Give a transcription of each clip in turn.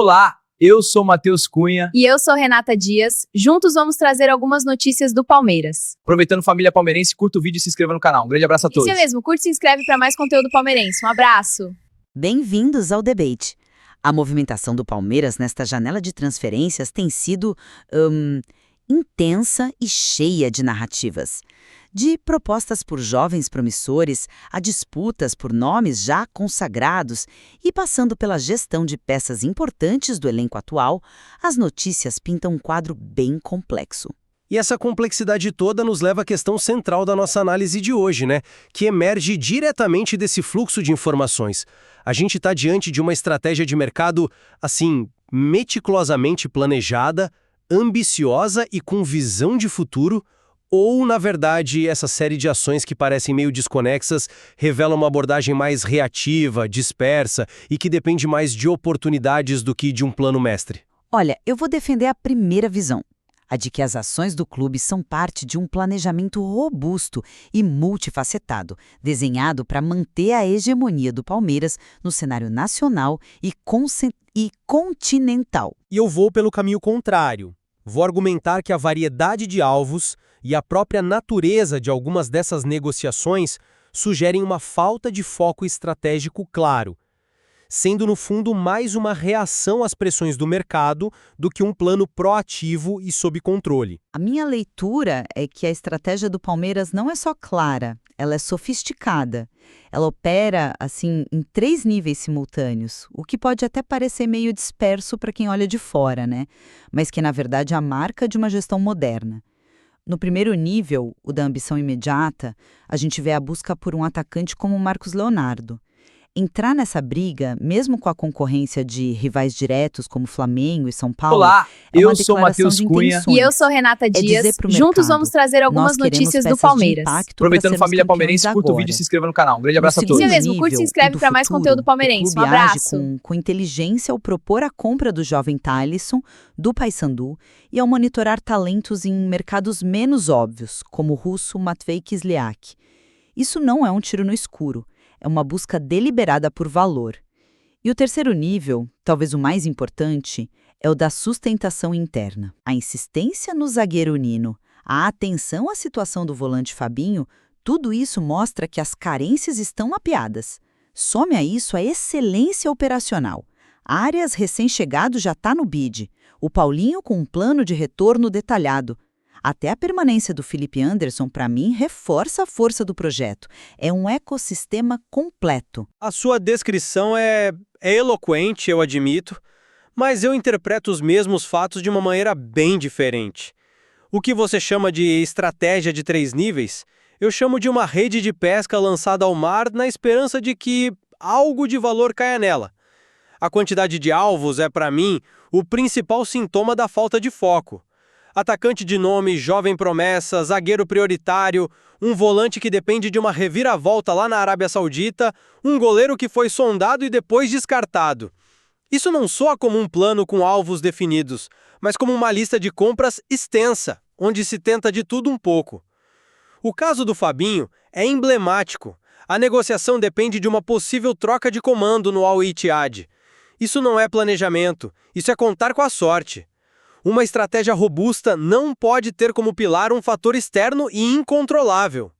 Olá, eu sou Matheus Cunha. E eu sou Renata Dias. Juntos vamos trazer algumas notícias do Palmeiras. Aproveitando, família palmeirense, curta o vídeo e se inscreva no canal. Um grande abraço a todos. Isso mesmo, curte e se inscreve para mais conteúdo palmeirense. Um abraço. Bem-vindos ao debate. A movimentação do Palmeiras nesta janela de transferências tem sido intensa e cheia de narrativas. De propostas por jovens promissores a disputas por nomes já consagrados e passando pela gestão de peças importantes do elenco atual, as notícias pintam um quadro bem complexo. E essa complexidade toda nos leva à questão central da nossa análise de hoje, né? Que emerge diretamente desse fluxo de informações. A gente está diante de uma estratégia de mercado, assim, meticulosamente planejada, ambiciosa e com visão de futuro, ou, na verdade, essa série de ações que parecem meio desconexas revela uma abordagem mais reativa, dispersa e que depende mais de oportunidades do que de um plano mestre? Olha, eu vou defender a primeira visão, a de que as ações do clube são parte de um planejamento robusto e multifacetado, desenhado para manter a hegemonia do Palmeiras no cenário nacional e continental. E eu vou pelo caminho contrário. Vou argumentar que a variedade de alvos e a própria natureza de algumas dessas negociações sugerem uma falta de foco estratégico claro, sendo no fundo mais uma reação às pressões do mercado do que um plano proativo e sob controle. A minha leitura é que a estratégia do Palmeiras não é só clara, ela é sofisticada. Ela opera, assim, em 3 níveis simultâneos, o que pode até parecer meio disperso para quem olha de fora, né? Mas que, na verdade, é a marca de uma gestão moderna. No primeiro nível, o da ambição imediata, a gente vê a busca por um atacante como o Marcos Leonardo. Entrar nessa briga, mesmo com a concorrência de rivais diretos como Flamengo e São Paulo, Olá, é uma eu sou declaração Matheus de Cunha. intenções. E eu sou Renata É Dias. dizer pro Juntos mercado, vamos trazer algumas nós queremos notícias do peças de Palmeiras. impacto pra Aproveitando, sermos família campeões palmeirense, curta o vídeo e agora. se inscreva no canal. Um grande abraço a No todos. Isso segundo mesmo, curte e se nível, inscreve o do para mais futuro, conteúdo o palmeirense. clube Um abraço. age com inteligência ao propor a compra do jovem Talisson, do Paysandu, e ao monitorar talentos em mercados menos óbvios, como o russo Matvei Kislyak. Isso não é um tiro no escuro, é uma busca deliberada por valor. E o terceiro nível, talvez o mais importante, é o da sustentação interna. A insistência no zagueiro Nino, a atenção à situação do volante Fabinho, tudo isso mostra que as carências estão mapeadas. Some a isso a excelência operacional. Arias recém-chegado já está no bid. O Paulinho com um plano de retorno detalhado. Até a permanência do Felipe Anderson, para mim, reforça a força do projeto. É um ecossistema completo. A sua descrição é eloquente, eu admito, mas eu interpreto os mesmos fatos de uma maneira bem diferente. O que você chama de estratégia de 3 níveis, eu chamo de uma rede de pesca lançada ao mar na esperança de que algo de valor caia nela. A quantidade de alvos é, para mim, o principal sintoma da falta de foco. Atacante de nome, jovem promessa, zagueiro prioritário, um volante que depende de uma reviravolta lá na Arábia Saudita, um goleiro que foi sondado e depois descartado. Isso não soa como um plano com alvos definidos, mas como uma lista de compras extensa, onde se tenta de tudo um pouco. O caso do Fabinho é emblemático. A negociação depende de uma possível troca de comando no Al-Ittihad. Isso não é planejamento, isso é contar com a sorte. Uma estratégia robusta não pode ter como pilar um fator externo e incontrolável.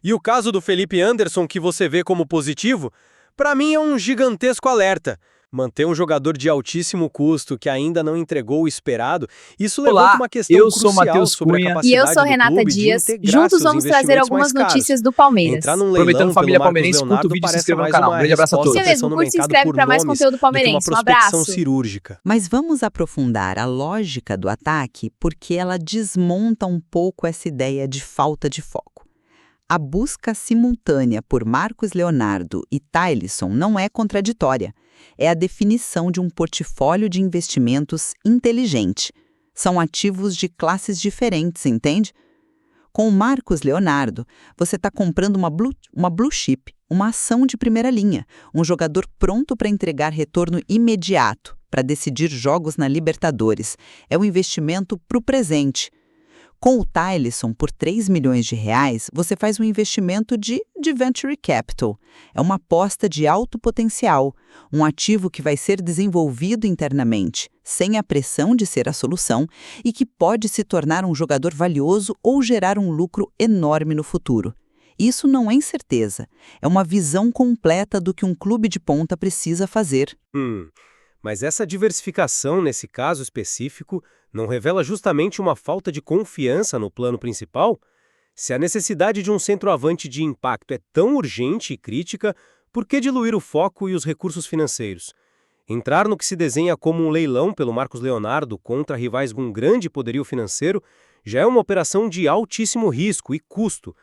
E o caso do Felipe Anderson, que você vê como positivo, para mim é um gigantesco alerta. Manter um jogador de altíssimo custo que ainda não entregou o esperado, isso levanta uma questão eu sou crucial Matheus sobre a Cunha. capacidade E eu sou do Renata clube de Dias. integrar Juntos seus vamos trazer investimentos algumas mais caros. notícias do Palmeiras. Entrar num Aproveitando, leilão família pelo Marcos palmeirense, curta o Leonardo vídeo e se parece inscreva no mais canal. uma Um grande abraço a resposta todos. à Isso mesmo, pressão do curte e se mercado inscreve por para mais nomes conteúdo do que uma palmeirense. Um prospecção abraço. cirúrgica. Mas vamos aprofundar a lógica do ataque porque ela desmonta um pouco essa ideia de falta de foco. A busca simultânea por Marcos Leonardo e Talisson não é contraditória. É a definição de um portfólio de investimentos inteligente. São ativos de classes diferentes, entende? Com o Marcos Leonardo, você está comprando uma blue chip, uma ação de primeira linha, um jogador pronto para entregar retorno imediato, para decidir jogos na Libertadores. É um investimento para o presente. Com o Tylisson, por R$ 3 milhões, você faz um investimento de venture capital. É uma aposta de alto potencial, um ativo que vai ser desenvolvido internamente, sem a pressão de ser a solução e que pode se tornar um jogador valioso ou gerar um lucro enorme no futuro. Isso não é incerteza, é uma visão completa do que um clube de ponta precisa fazer. Mas essa diversificação, nesse caso específico, não revela justamente uma falta de confiança no plano principal? Se a necessidade de um centroavante de impacto é tão urgente e crítica, por que diluir o foco e os recursos financeiros? Entrar no que se desenha como um leilão pelo Marcos Leonardo contra rivais com grande poderio financeiro já é uma operação de altíssimo risco e custo.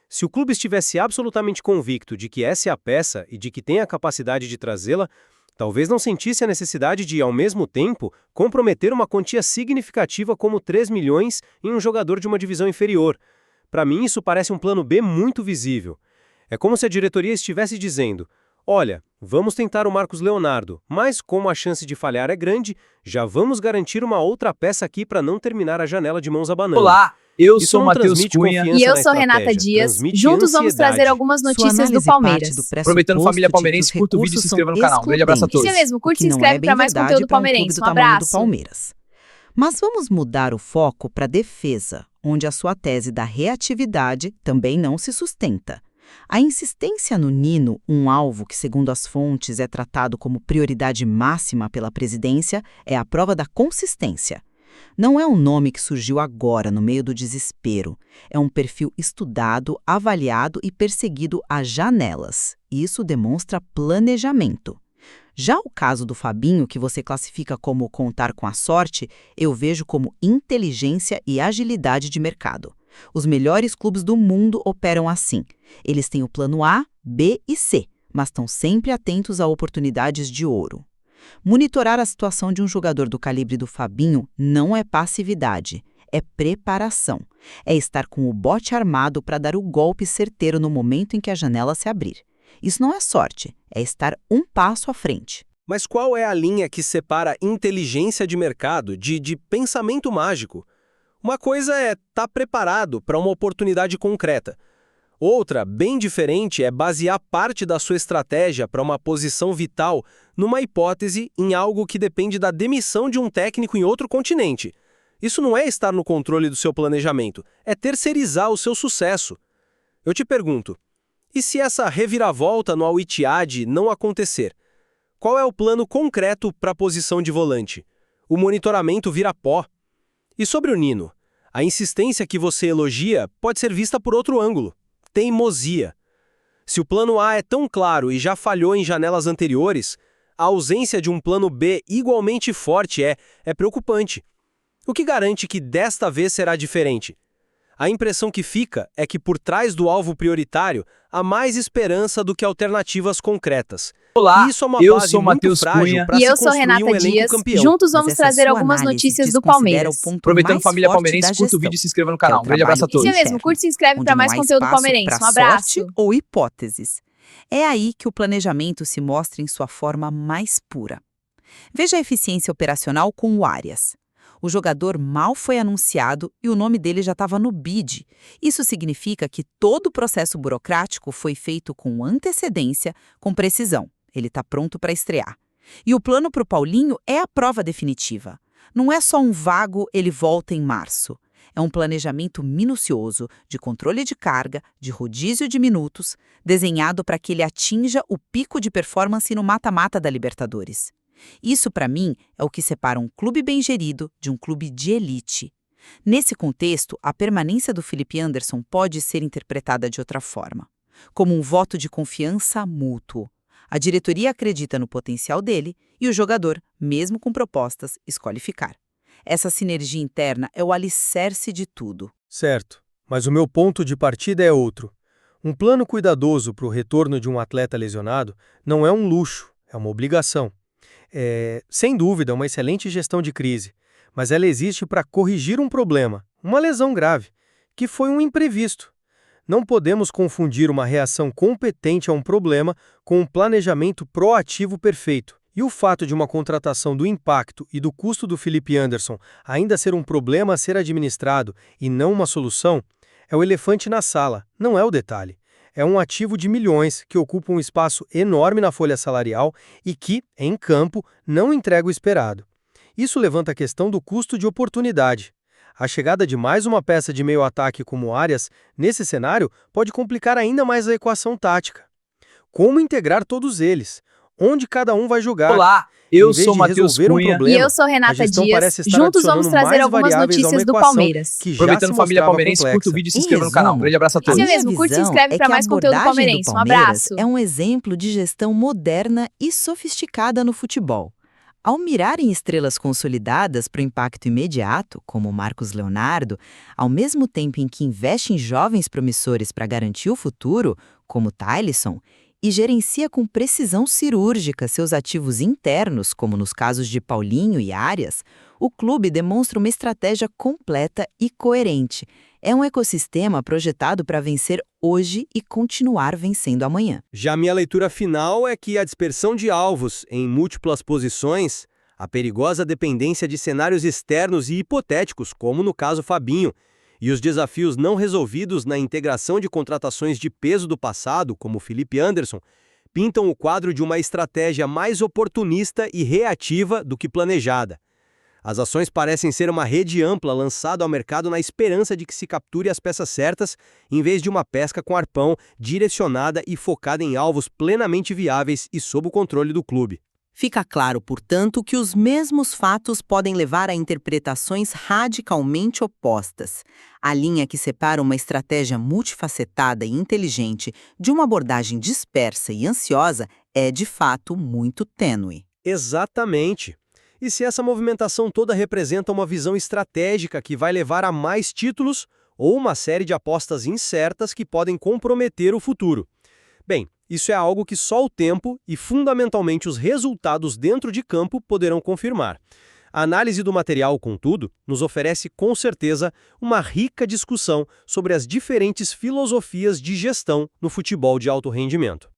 Se o clube estivesse absolutamente convicto de que essa é a peça e de que tem a capacidade de trazê-la, talvez não sentisse a necessidade de, ao mesmo tempo, comprometer uma quantia significativa como 3 milhões em um jogador de uma divisão inferior. Para mim, isso parece um plano B muito visível. É como se a diretoria estivesse dizendo: olha, vamos tentar o Marcos Leonardo, mas como a chance de falhar é grande, já vamos garantir uma outra peça aqui para não terminar a janela de mãos abanando. Olá, eu Isso sou não Matheus transmite Cunha. confiança E eu na sou Renata estratégia, Dias. transmite Juntos vamos ansiedade. trazer algumas Sua notícias do análise Palmeiras. parte do Aproveitando Família pressuposto de Palmeirense, que os curta o vídeo e se recursos inscreva no são canal. Um grande abraço a todos. Isso mesmo, curte o e se que não inscreve é bem para mais verdade conteúdo pra um clube palmeirense. do Um tamanho abraço. do Palmeiras. Mas vamos mudar o foco para a defesa, onde a sua tese da reatividade também não se sustenta. A insistência no Nino, um alvo que, segundo as fontes, é tratado como prioridade máxima pela presidência, é a prova da consistência. Não é um nome que surgiu agora, no meio do desespero. É um perfil estudado, avaliado e perseguido a janelas. Isso demonstra planejamento. Já o caso do Fabinho, que você classifica como contar com a sorte, eu vejo como inteligência e agilidade de mercado. Os melhores clubes do mundo operam assim. Eles têm o plano A, B e C, mas estão sempre atentos a oportunidades de ouro. Monitorar a situação de um jogador do calibre do Fabinho não é passividade, é preparação. É estar com o bote armado para dar o golpe certeiro no momento em que a janela se abrir. Isso não é sorte, é estar um passo à frente. Mas qual é a linha que separa inteligência de mercado de pensamento mágico? Uma coisa é estar preparado para uma oportunidade concreta. Outra, bem diferente, é basear parte da sua estratégia para uma posição vital numa hipótese em algo que depende da demissão de um técnico em outro continente. Isso não é estar no controle do seu planejamento, é terceirizar o seu sucesso. Eu te pergunto, e se essa reviravolta no Al-Ittihad não acontecer? Qual é o plano concreto para a posição de volante? O monitoramento vira pó. E sobre o Nino? A insistência que você elogia pode ser vista por outro ângulo. Teimosia. Se o plano A é tão claro e já falhou em janelas anteriores, a ausência de um plano B igualmente forte é preocupante. O que garante que desta vez será diferente? A impressão que fica é que por trás do alvo prioritário há mais esperança do que alternativas concretas. Olá, E isso é uma eu base sou muito Matheus frágil Cunha. para E se eu sou construir Renata um elenco Dias. campeão. Juntos Mas vamos essa trazer sua algumas análise notícias do desconsidera Palmeiras. o ponto Aproveitando mais Família forte Palmeirense, da curta o gestão, vídeo e se inscreva no que é o canal. Um grande abraço a trabalho todos. Isso mesmo, curte e se inscreve onde para não mais há conteúdo espaço palmeirense. pra Um abraço. sorte ou hipóteses. É aí que o planejamento se mostra em sua forma mais pura. Veja a eficiência operacional com o Arias. O jogador mal foi anunciado e o nome dele já estava no bid. Isso significa que todo o processo burocrático foi feito com antecedência, com precisão. Ele está pronto para estrear. E o plano para o Paulinho é a prova definitiva. Não é só um vago, ele volta em março. É um planejamento minucioso, de controle de carga, de rodízio de minutos, desenhado para que ele atinja o pico de performance no mata-mata da Libertadores. Isso, para mim, é o que separa um clube bem gerido de um clube de elite. Nesse contexto, a permanência do Felipe Anderson pode ser interpretada de outra forma, como um voto de confiança mútuo. A diretoria acredita no potencial dele e o jogador, mesmo com propostas, escolhe ficar. Essa sinergia interna é o alicerce de tudo. Certo, mas o meu ponto de partida é outro. Um plano cuidadoso para o retorno de um atleta lesionado não é um luxo, é uma obrigação. É, sem dúvida, uma excelente gestão de crise, mas ela existe para corrigir um problema, uma lesão grave, que foi um imprevisto. Não podemos confundir uma reação competente a um problema com um planejamento proativo perfeito. E o fato de uma contratação do impacto e do custo do Felipe Anderson ainda ser um problema a ser administrado e não uma solução, é o elefante na sala, não é o detalhe. É um ativo de milhões que ocupa um espaço enorme na folha salarial e que, em campo, não entrega o esperado. Isso levanta a questão do custo de oportunidade. A chegada de mais uma peça de meio-ataque como Arias, nesse cenário, pode complicar ainda mais a equação tática. Como integrar todos eles? Onde cada um vai jogar? Olá, eu sou Matheus Cunha. E eu sou Renata Dias. Juntos vamos trazer algumas notícias do Palmeiras. Aproveitando família palmeirense, curta o vídeo e se inscreva no canal. Um grande abraço a todos. Isso mesmo, curte e se inscreve para mais conteúdo palmeirense. Um abraço. É um exemplo de gestão moderna e sofisticada no futebol. Ao mirar em estrelas consolidadas para o impacto imediato, como Marcos Leonardo, ao mesmo tempo em que investe em jovens promissores para garantir o futuro, como Talisson, e gerencia com precisão cirúrgica seus ativos internos, como nos casos de Paulinho e Arias, o clube demonstra uma estratégia completa e coerente. É um ecossistema projetado para vencer hoje e continuar vencendo amanhã. Já minha leitura final é que a dispersão de alvos em múltiplas posições, a perigosa dependência de cenários externos e hipotéticos, como no caso Fabinho, e os desafios não resolvidos na integração de contratações de peso do passado, como Felipe Anderson, pintam o quadro de uma estratégia mais oportunista e reativa do que planejada. As ações parecem ser uma rede ampla lançada ao mercado na esperança de que se capture as peças certas, em vez de uma pesca com arpão direcionada e focada em alvos plenamente viáveis e sob o controle do clube. Fica claro, portanto, que os mesmos fatos podem levar a interpretações radicalmente opostas. A linha que separa uma estratégia multifacetada e inteligente de uma abordagem dispersa e ansiosa é, de fato, muito tênue. Exatamente. E se essa movimentação toda representa uma visão estratégica que vai levar a mais títulos ou uma série de apostas incertas que podem comprometer o futuro? Bem, isso é algo que só o tempo e, fundamentalmente, os resultados dentro de campo poderão confirmar. A análise do material, contudo, nos oferece, com certeza, uma rica discussão sobre as diferentes filosofias de gestão no futebol de alto rendimento.